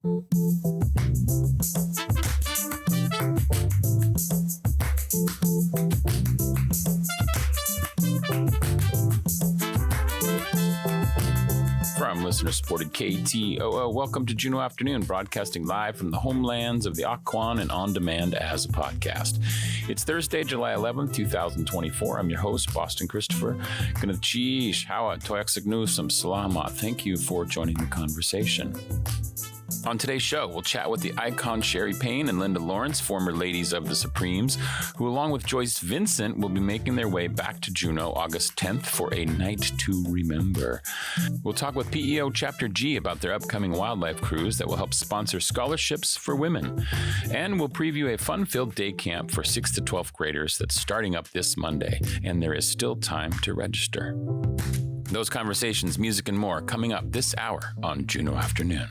From listener-supported KTOO, welcome to Juneau Afternoon, broadcasting live from the homelands of the Occoquan and on demand as a podcast. It's Thursday, July 11th, 2024. I'm your host, Bostin Christopher. Gonna cheesh, hawa, toyaksik nusum, salamat. Thank you for joining the conversation. On today's show, we'll chat with the icon Scherrie Payne and Lynda Laurence, former ladies of the Supremes, who along with Joyce Vincent will be making their way back to Juneau August 10th for a night to remember. We'll talk with PEO Chapter G about their upcoming wildlife cruise that will help sponsor scholarships for women. And we'll preview a fun-filled day camp for 6th to 12th graders that's starting up this Monday, and there is still time to register. Those conversations, music, and more coming up this hour on Juneau Afternoon.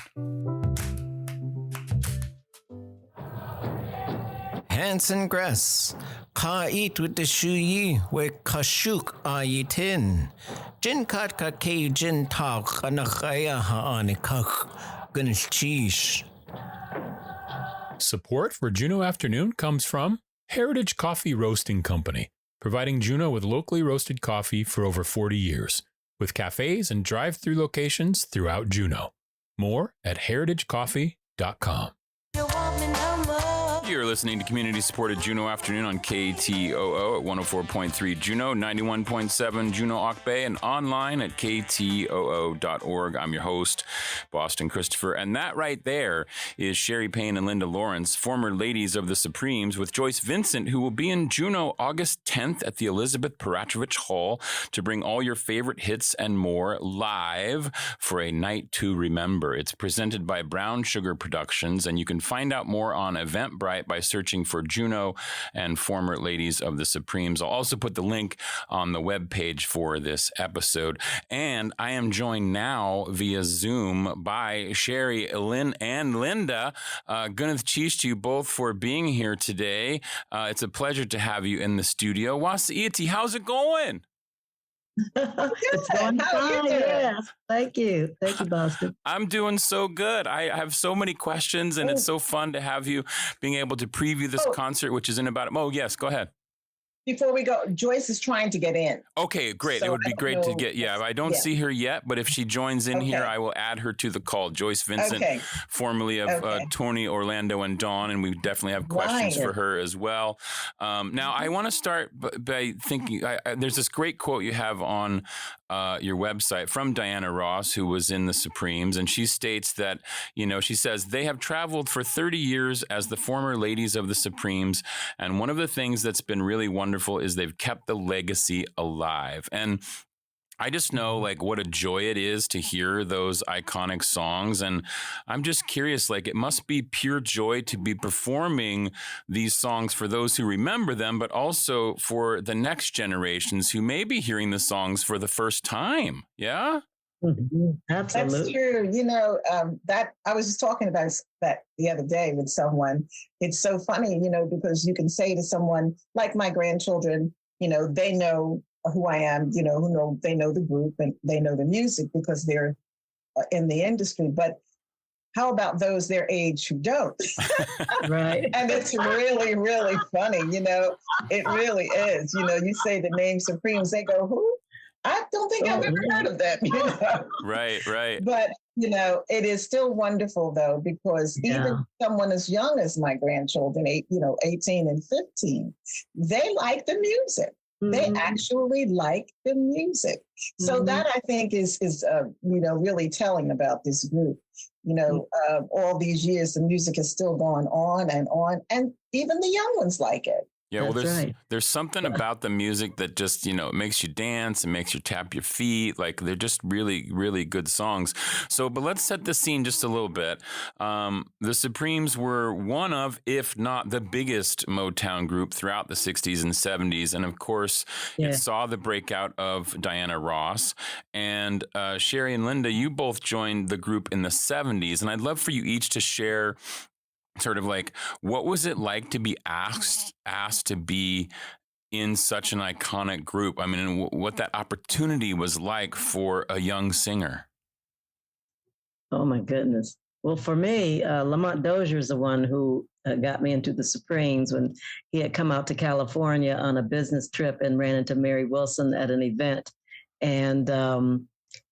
Hanson Grass, Ka eat with the shuyi, we kashuk ayitin. Jin kat ka ke jin tak anakaya haanikak gunchish. Support for Juneau Afternoon comes from Heritage Coffee Roasting Company, providing Juneau with locally roasted coffee for over 40 years, with cafes and drive-through locations throughout Juneau. More at heritagecoffee.com. You're listening to community-supported Juneau Afternoon on KTOO at 104.3 Juneau, 91.7 Juneau Ock Bay, and online at ktoo.org. I'm your host, Bostin Christopher, and that right there is Scherrie Payne and Lynda Laurence, former ladies of the Supremes, with Joyce Vincent, who will be in Juneau August 10th at the Elizabeth Paratrovich Hall to bring all your favorite hits and more live for a night to remember. It's presented by Brown Sugar Productions, and you can find out more on Eventbrite by searching for Juneau and former ladies of the Supremes. I'll also put the link on the webpage for this episode. And I am joined now via Zoom by Scherrie, Lynn, and Lynda. Gunneth cheese to you both for being here today. It's a pleasure to have you in the studio. Wasiiti, how's it going? It's going fine, yes. Thank you, Bostin. I'm doing so good. I have so many questions, and it's so fun to have you being able to preview this concert, which is in about... Oh, yes, go ahead. Before we go, Joyce is trying to get in. Okay, great. So it would be great to get... Yeah, I don't see her yet, but if she joins in here, I will add her to the call. Joyce Vincent, formerly of Tony, Orlando, and Dawn, and we definitely have questions for her as well. Now, I want to start by thinking... there's this great quote you have on your website from Diana Ross, who was in the Supremes, and she states that, she says, they have traveled for 30 years as the former ladies of the Supremes, and one of the things that's been really wonderful is they've kept the legacy alive. And I just know what a joy it is to hear those iconic songs. And I'm just curious, it must be pure joy to be performing these songs for those who remember them, but also for the next generations who may be hearing the songs for the first time. Yeah? Mm-hmm. Absolutely. That's true. That I was just talking about that the other day with someone. It's so funny, because you can say to someone like my grandchildren, they know who I am, they know the group and they know the music because they're in the industry. But how about those their age who don't? Right. And it's really, really funny. It really is. You say the name Supremes, they go, who? I don't think I've ever heard of that. Right. But, it is still wonderful, though, because even someone as young as my grandchildren, 18 and 15, they like the music. Mm-hmm. They actually like the music. Mm-hmm. So that, I think, is really telling about this group. All these years, the music has still gone on, and even the young ones like it. Yeah, well, there's something about the music that just, it makes you dance and makes you tap your feet. They're just really, really good songs. So, but let's set the scene just a little bit. The Supremes were one of, if not the biggest Motown group throughout the 60s and 70s. And of course, it saw the breakout of Diana Ross. And Scherrie and Lynda, you both joined the group in the 70s. And I'd love for you each to share sort of what was it like to be asked to be in such an iconic group? I mean, what that opportunity was like for a young singer. Oh my goodness. Well, for me, Lamont Dozier is the one who got me into the Supremes when he had come out to California on a business trip and ran into Mary Wilson at an event. And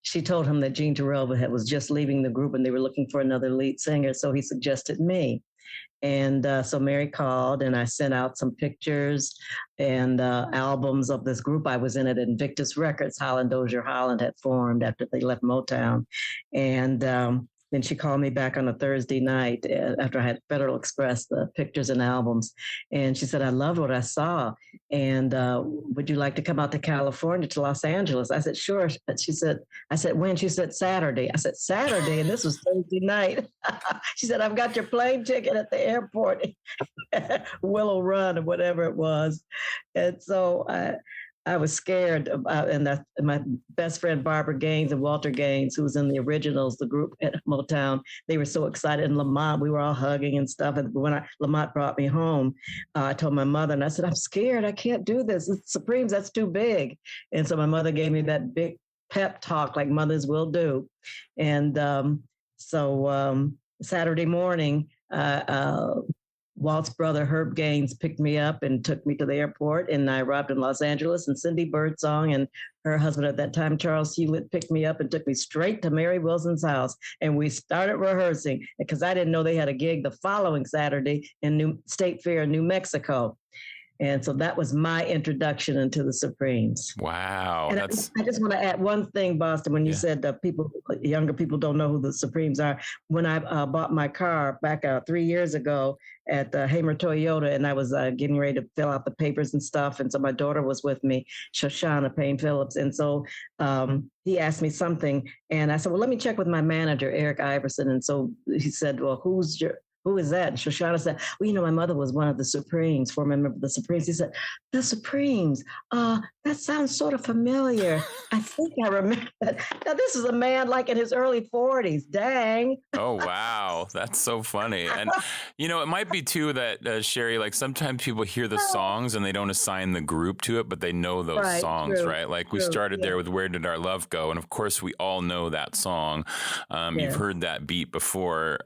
she told him that Jean Terrell was just leaving the group and they were looking for another lead singer. So he suggested me. And so Mary called and I sent out some pictures and albums of this group I was in at Invictus Records. Holland Dozier Holland had formed after they left Motown. And then she called me back on a Thursday night after I had Federal Express the pictures and albums. And she said, I loved what I saw. And would you like to come out to California, to Los Angeles? I said, sure. She said, I said, when? She said, Saturday. I said, Saturday? And this was Thursday night. She said, I've got your plane ticket at the airport, Willow Run or whatever it was. And so I was scared about, and my best friend Barbara Gaines and Walter Gaines, who was in the originals, the group at Motown, they were so excited. And Lamont, we were all hugging and stuff. And when Lamont brought me home, I told my mother, and I said, I'm scared. I can't do this. It's Supremes, that's too big. And so my mother gave me that big pep talk like mothers will do. And so Saturday morning, Walt's brother, Herb Gaines, picked me up and took me to the airport, and I arrived in Los Angeles, and Cindy Birdsong and her husband at that time, Charles Hewlett, picked me up and took me straight to Mary Wilson's house, and we started rehearsing because I didn't know they had a gig the following Saturday in State Fair, New Mexico. And so that was my introduction into the Supremes. Wow. And I just want to add one thing, Boston, when you said that younger people don't know who the Supremes are. When I bought my car back 3 years ago at Hamer Toyota, and I was getting ready to fill out the papers and stuff. And so my daughter was with me, Shoshana Payne Phillips. And so he asked me something, and I said, well, let me check with my manager, Eric Iverson. And so he said, well, who is that? And Shoshana said, well, my mother was one of the Supremes, former member of the Supremes. He said, the Supremes, that sounds sort of familiar. I think I remember that. Now, this is a man like in his early 40s. Dang. Oh, wow. That's so funny. And, it might be, too, that, Scherrie, like sometimes people hear the songs and they don't assign the group to it, but they know those songs, right? Like we started there with Where Did Our Love Go? And, of course, we all know that song. You've heard that beat before.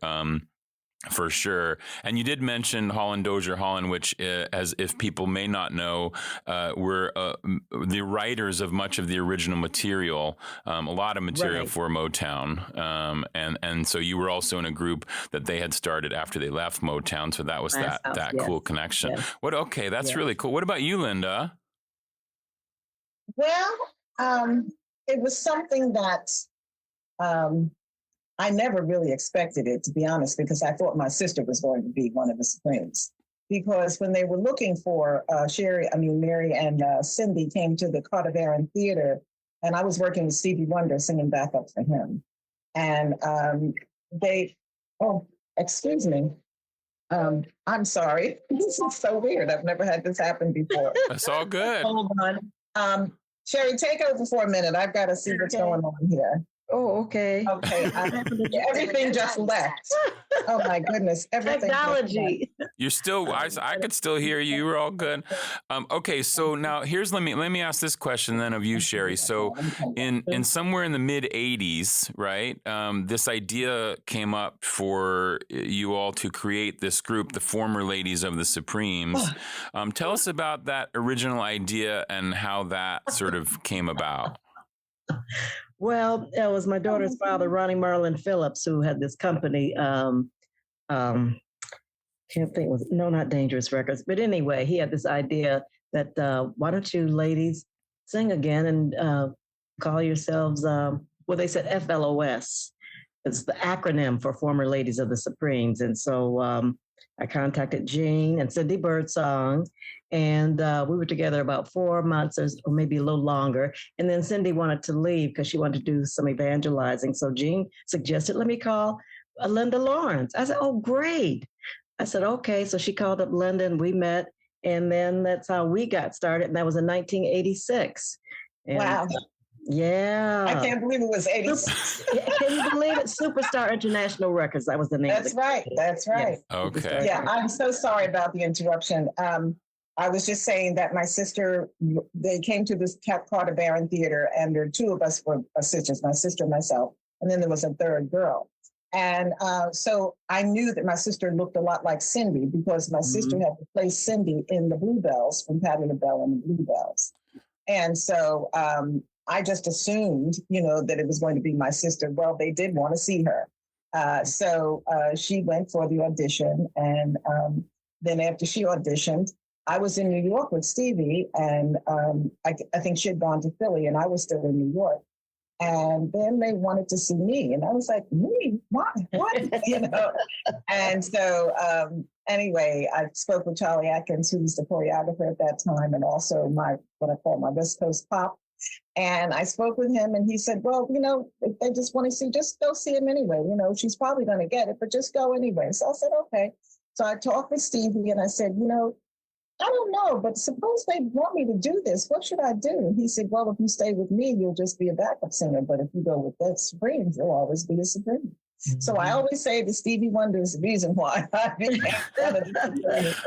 For sure. And you did mention Holland Dozier Holland, which, as if people may not know, were the writers of much of the original material, a lot of material for Motown. And so you were also in a group that they had started after they left Motown. So that was that cool connection. Yeah. Okay, that's really cool. What about you, Lynda? Well, it was something that I never really expected it, to be honest, because I thought my sister was going to be one of the Supremes. Because when they were looking for Mary and Cindy came to the Carter Barron Theater, and I was working with Stevie Wonder singing backup for him. And excuse me. I'm sorry. This is so weird. I've never had this happen before. That's all good. Hold on. Sherry, take over for a minute. I've got to see what's going on here. Oh, okay. Okay. Everything just left. Oh my goodness. Everything. Technology. You're still, I could still hear you. You were all good. Okay. So now let me ask this question then of you, Sherrie. So in somewhere in the mid 80s, right? This idea came up for you all to create this group, the former ladies of the Supremes. Tell us about that original idea and how that sort of came about. Well, it was my daughter's father, Ronnie Marlin Phillips, who had this company. Can't think not Dangerous Records, but anyway, he had this idea that why don't you ladies sing again and call yourselves? They said FLOS. It's the acronym for Former Ladies of the Supremes, and so I contacted Jean and Cindy Birdsong, and we were together about 4 months or maybe a little longer. And then Cindy wanted to leave because she wanted to do some evangelizing. So Jean suggested, let me call Lynda Laurence. I said, oh, great. I said, okay. So she called up Lynda and we met. And then that's how we got started. And that was in 1986. And, wow. Yeah. I can't believe it was 86. Can you believe it? Superstar International Records. That was the name. That's right. That's right. Yes. Okay. Yeah, I'm so sorry about the interruption. I was just saying that my sister, they came to this Carter Barron Theater, and there were two of us were sisters, my sister and myself, and then there was a third girl. And so I knew that my sister looked a lot like Cindy because my sister had replaced Cindy in the Bluebells from Patti LaBelle and the Bluebells. And so I just assumed, that it was going to be my sister. Well, they did want to see her. So she went for the audition. And then after she auditioned, I was in New York with Stevie. And I think she had gone to Philly and I was still in New York. And then they wanted to see me. And I was like, me? Why? What? And so anyway, I spoke with Charlie Atkins, who was the choreographer at that time, and also what I call my West Coast Pop. And I spoke with him and he said, well, if they just want to see, just go see him anyway. She's probably going to get it, but just go anyway. So I said, okay. So I talked with Stevie and I said, I don't know, but suppose they want me to do this. What should I do? And he said, well, if you stay with me, you'll just be a backup singer. But if you go with the Supremes, you'll always be a Supreme. Mm-hmm. So I always say that Stevie Wonder is the reason why I became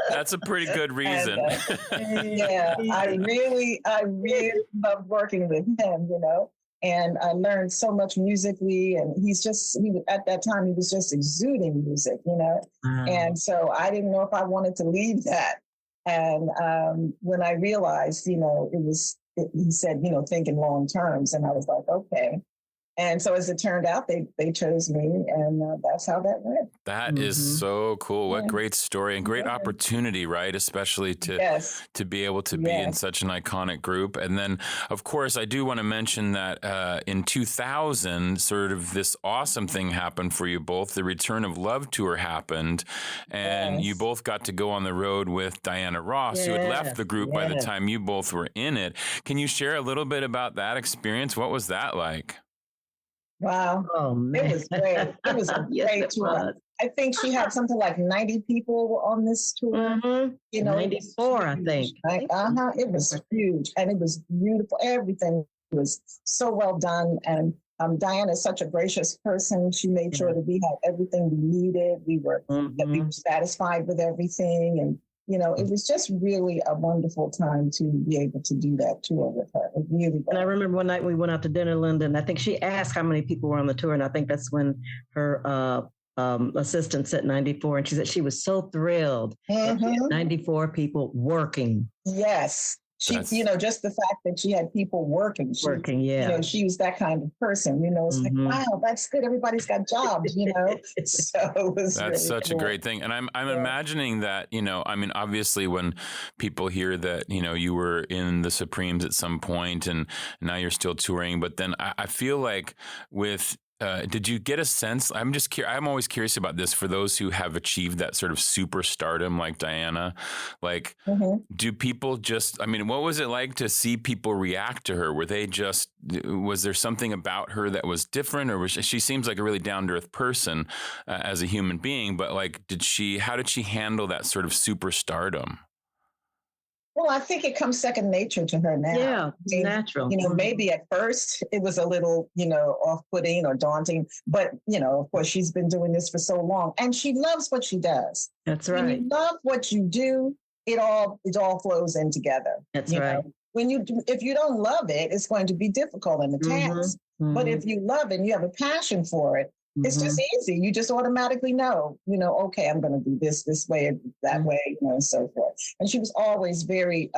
That's a pretty good reason. And, I really loved working with him, and I learned so much musically. And at that time, he was just exuding music, And so I didn't know if I wanted to leave that. And when I realized, he said, think in long terms. And I was like, okay. And so as it turned out, they chose me, and that's how that went. That is so cool. What great story and great opportunity, right? Especially to be able to be in such an iconic group. And then, of course, I do want to mention that in 2000, sort of this awesome thing happened for you both. The Return of Love tour happened, and you both got to go on the road with Diana Ross, who had left the group by the time you both were in it. Can you share a little bit about that experience? What was that like? Wow. Oh, man. It was great. It was a great tour. I think she had something like 90 people on this tour. Mm-hmm. 94, I think. It was huge and it was beautiful. Everything was so well done. And Diana is such a gracious person. She made sure that we had everything we needed. That we were satisfied with everything. And it was just really a wonderful time to be able to do that tour with her. It really was. And I remember one night we went out to dinner, Linda, and I think she asked how many people were on the tour. And I think that's when her assistant said 94. And she said she was so thrilled that she had 94 people working. Yes. She, just the fact that she had people working. She was that kind of person, it's like, wow, that's good. Everybody's got jobs, So it was that's really such cool. a great thing. And I'm imagining that, obviously when people hear that, you were in the Supremes at some point and now you're still touring, but then I feel like with, did you get a sense? I'm always curious about this for those who have achieved that sort of superstardom like Diana. Like, do people what was it like to see people react to her? Was there something about her that was different, or she seems like a really down to earth person as a human being? But like, how did she handle that sort of superstardom? Well, I think it comes second nature to her now. Yeah, it's natural. Maybe at first it was a little, off-putting or daunting, but, of course, she's been doing this for so long and she loves what she does. That's right. When you love what you do, it all flows in together. That's right. If you don't love it, it's going to be difficult in the task. But if you love it and you have a passion for it, it's just easy. You just automatically know, okay, I'm going to do this way, that way, and so forth. And she was always very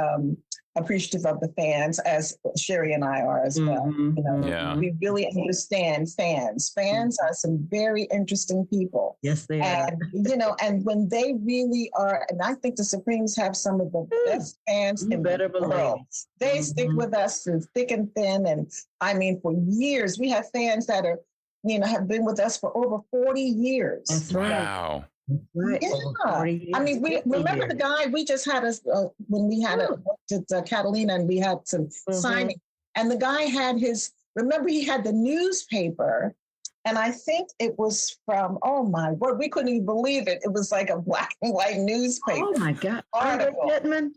appreciative of the fans, as Scherrie and I are as well. We really understand fans. Fans are some very interesting people. Yes, they are. And when they really are, and I think the Supremes have some of the best fans in the world. They stick with us through thick and thin. And I mean, for years, we have fans that are, have been with us for over 40 years. That's right. Wow. Right. Yeah. I mean, we remember the guy we just had when we had Catalina and we had some signing, and the guy had he had the newspaper, and I think it was from, oh my word, we couldn't even believe it. It was like a black and white newspaper. Oh my God. Andre Pittman?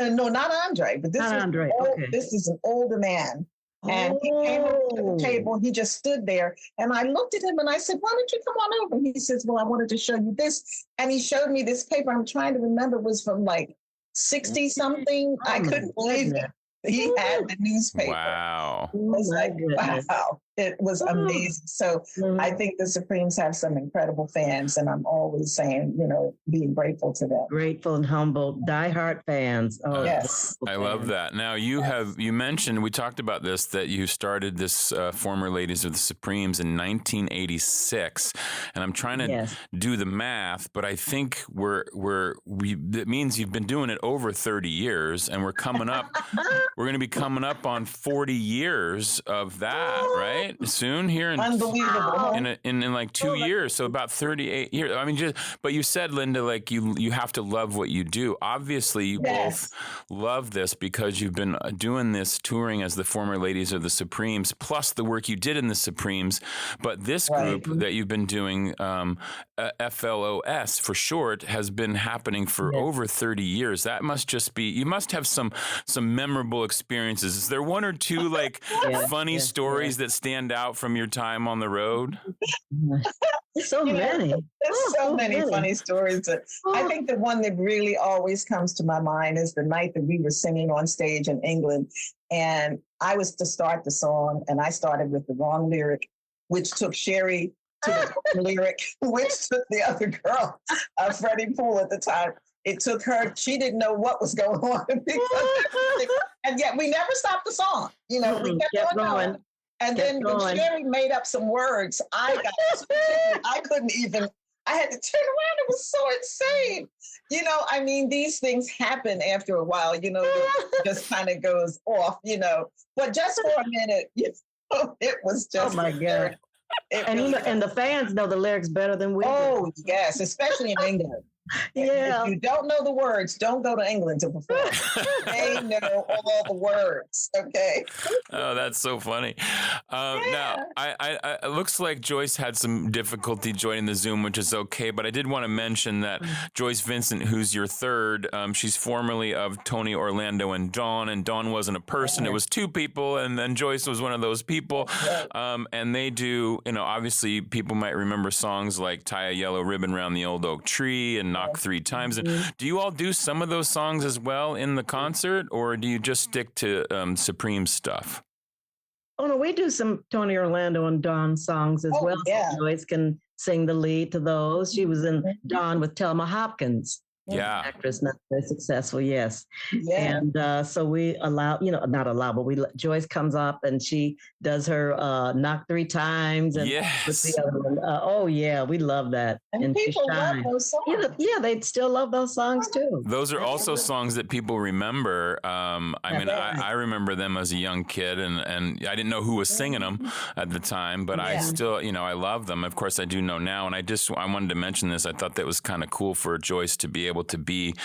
No, not Andre, but this is an older man. And he came up to the table, he just stood there, and I looked at him and I said, why don't you come on over? He says, well, I wanted to show you this. And he showed me this paper. I'm trying to remember, it was from like 60 something. I couldn't believe it. He had the newspaper. Wow. I was like, wow. It was amazing. So I think the Supremes have some incredible fans, and I'm always saying, being grateful to them. Grateful and humble, diehard fans. Oh, yes. I love that. Now you mentioned, we talked about this, that you started this Former Ladies of the Supremes in 1986, and I'm trying to do the math, but I think that means you've been doing it over 30 years, and we're going to be coming up on 40 years of that, right? Soon here, unbelievable. In like 2 years, so about 38 years. I mean, but you said, Lynda, like you have to love what you do. Obviously, you both love this because you've been doing this touring as the Former Ladies of the Supremes, plus the work you did in the Supremes. But this group that you've been doing, FLOS for short, has been happening for over 30 years. That must just be, you must have some memorable experiences. Is there one or two like funny stories that stand out from your time on the road? So many. There's so many funny stories. I think the one that really always comes to my mind is the night that we were singing on stage in England, and I was to start the song, and I started with the wrong lyric, which took Scherrie to the lyric, which took the other girl, Freddie Poole at the time. It took her, she didn't know what was going on. And yet we never stopped the song. We kept going. And then when Scherrie made up some words, I couldn't even, I had to turn around. It was so insane. These things happen after a while, it just kind of goes off, but just for a minute, it was just. Oh my God. And the fans know the lyrics better than we do. Oh, yes, especially in England. Yeah. If you don't know the words, don't go to England to perform. They know all the words. Okay. Oh, that's so funny. Now, it looks like Joyce had some difficulty joining the Zoom, which is okay. But I did want to mention that Joyce Vincent, who's your third, she's formerly of Tony, Orlando, and Dawn wasn't a person; it was two people, and then Joyce was one of those people. And they do, obviously, people might remember songs like "Tie a Yellow Ribbon Round the Old Oak Tree" and "Knock 3 Times." And do you all do some of those songs as well in the concert, or do you just stick to Supreme stuff? Oh, no, we do some Tony, Orlando, and Dawn songs as well. Yeah. So Joyce can sing the lead to those. She was in Dawn with Thelma Hopkins. Yeah. Actress, not very successful, yes. Yeah. And so we allow, not allow, but Joyce comes up and she does her Knock 3 Times. And yes. the other one. Oh, yeah, we love that. And people love those songs. Yeah, they still love those songs too. Those are also songs that people remember. I remember them as a young kid, and I didn't know who was singing them at the time, but I still, I love them. Of course, I do know now, and I wanted to mention this. I thought that was kind of cool for Joyce to be able to be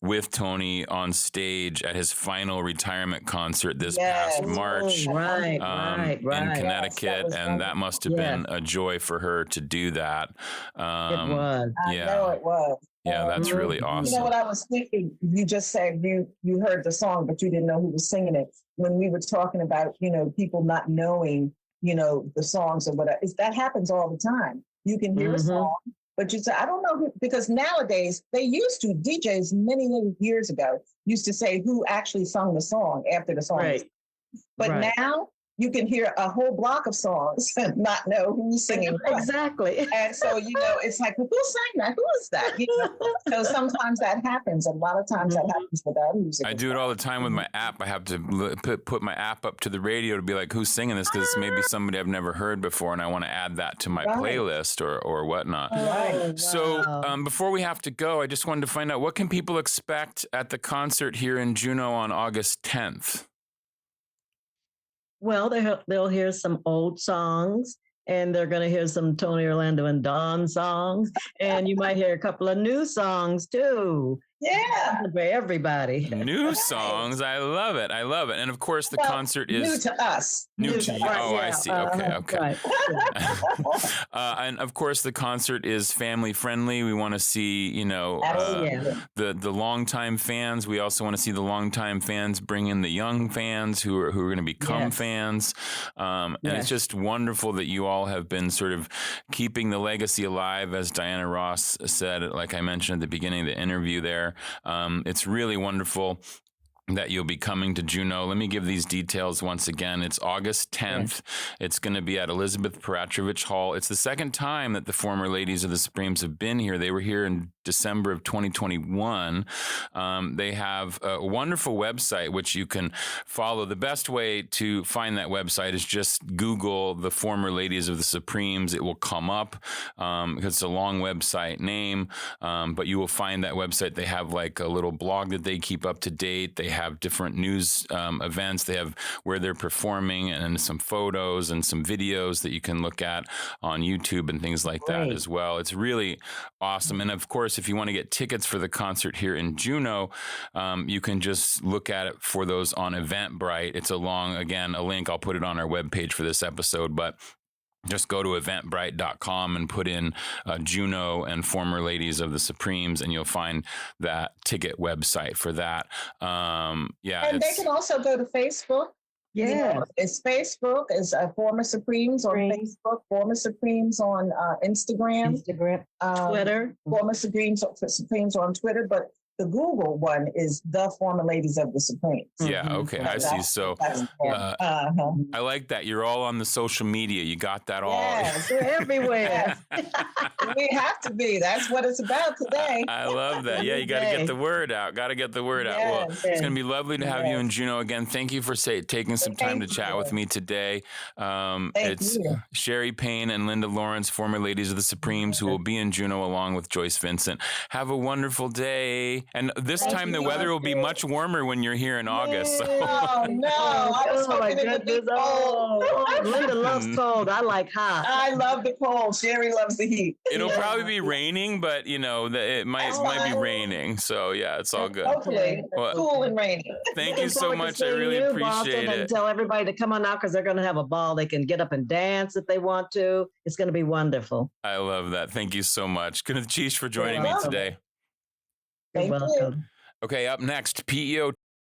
with Tony on stage at his final retirement concert this past March in Connecticut. Yes, and that must have been a joy for her to do that. It was. I know it was. Yeah, that's really awesome. You know what I was thinking? You just said you heard the song, but you didn't know who was singing it. When we were talking about, people not knowing, the songs or whatever, that happens all the time. You can hear a song, but you say, I don't know who, because nowadays they used to, DJs many years ago used to say who actually sung the song after the song. Right. But now you can hear a whole block of songs and not know who's singing what. Exactly. And so, it's like, who sang that? Who is that? So sometimes that happens. A lot of times that happens with our music. I do it all the time with my app. I have to put my app up to the radio to be like, who's singing this? Because it's maybe somebody I've never heard before, and I want to add that to my playlist or whatnot. Right. So before we have to go, I just wanted to find out, what can people expect at the concert here in Juneau on August 10th? Well, they'll hear some old songs, and they're going to hear some Tony, Orlando, and Dawn songs, and you might hear a couple of new songs too. Yeah. For everybody. New songs. I love it. And of course, the concert is new to us. New to you. Oh, I see. Okay. Right. And of course, the concert is family friendly. We want to see, the longtime fans. We also want to see the longtime fans bring in the young fans who are going to become fans. And it's just wonderful that you all have been sort of keeping the legacy alive, as Diana Ross said, like I mentioned at the beginning of the interview there. It's really wonderful. that you'll be coming to Juneau. Let me give these details once again. It's August 10th. Yeah. It's going to be at Elizabeth Peratrovich Hall. It's the second time that the former Ladies of the Supremes have been here. They were here in December of 2021. They have a wonderful website, which you can follow. The best way to find that website is just Google the former Ladies of the Supremes. It will come up because it's a long website name, but you will find that website. They have like a little blog that they keep up to date. They have different news events. They have where they're performing and some photos and some videos that you can look at on YouTube and things like that as well. It's really awesome. And of course, if you want to get tickets for the concert here in Juneau, you can just look at it for those on Eventbrite. It's a link. I'll put it on our webpage for this episode, but just go to eventbrite.com and put in Juneau and former Ladies of the Supremes, and you'll find that ticket website for that. And they can also go to Facebook. Yeah, you know, it's Facebook. It's Former Supremes on Facebook. Former Supremes on Instagram. Twitter. Former Supremes on Twitter. But the Google one is the former Ladies of the Supremes. Yeah, okay, I see. So I like that. You're all on the social media. You got that all. Yes, we're everywhere. We have to be. That's what it's about today. I love that. Yeah, you got to get the word out. Well, it's going to be lovely to have you in Juneau again. Thank you for taking some time to chat with me today. It's Scherrie Payne and Lynda Laurence, former Ladies of the Supremes, who will be in Juneau along with Joyce Vincent. Have a wonderful day. And this time the weather will be much warmer when you're here in August. So. Oh, no. I was hoping it would be cold. Lynda loves cold. I like hot. I love the cold. Scherrie loves the heat. It'll probably be raining, but, you know, it might be raining. So, yeah, it's all good. Hopefully. Cool and rainy. Thank you so much. I really appreciate it. And tell everybody to come on out because they're going to have a ball. They can get up and dance if they want to. It's going to be wonderful. I love that. Thank you so much. Good Chief for joining me today. You're welcome. Okay, up next, PEO